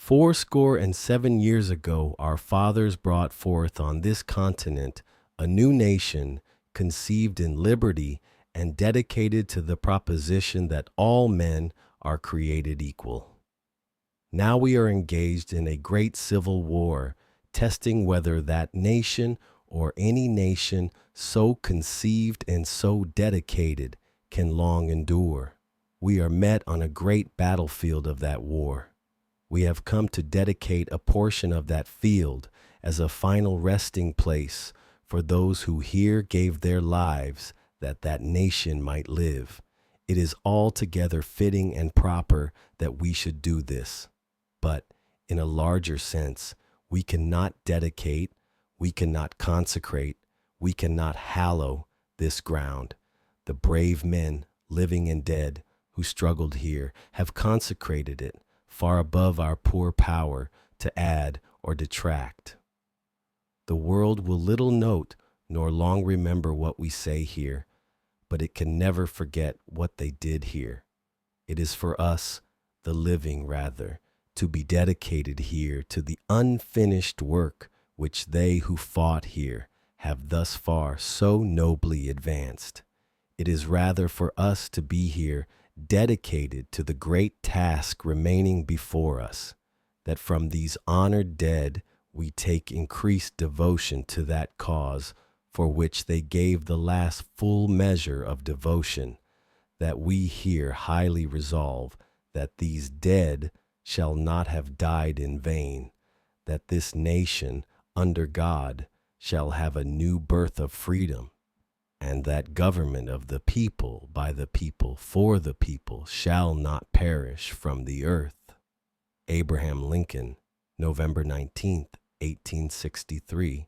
407 years ago, our fathers brought forth on this continent a new nation conceived in liberty and dedicated to the proposition that all men are created equal. Now we are engaged in a great civil war, testing whether that nation or any nation so conceived and so dedicated can long endure. We are met on a great battlefield of that war. We have come to dedicate a portion of that field as a final resting place for those who here gave their lives that that nation might live. It is altogether fitting and proper that we should do this. But in a larger sense, we cannot dedicate, we cannot consecrate, we cannot hallow this ground. The brave men, living and dead, who struggled here, have consecrated it far above our poor power to add or detract. The world will little note nor long remember what we say here, but it can never forget what they did here. It is for us, the living rather, to be dedicated here to the unfinished work which they who fought here have thus far so nobly advanced. It is rather for us to be here dedicated to the great task remaining before us, that from these honored dead we take increased devotion to that cause for which they gave the last full measure of devotion, that we here highly resolve that these dead shall not have died in vain, that this nation under God shall have a new birth of freedom, and that government of the people, by the people, for the people, shall not perish from the earth. Abraham Lincoln, November 19th, 1863,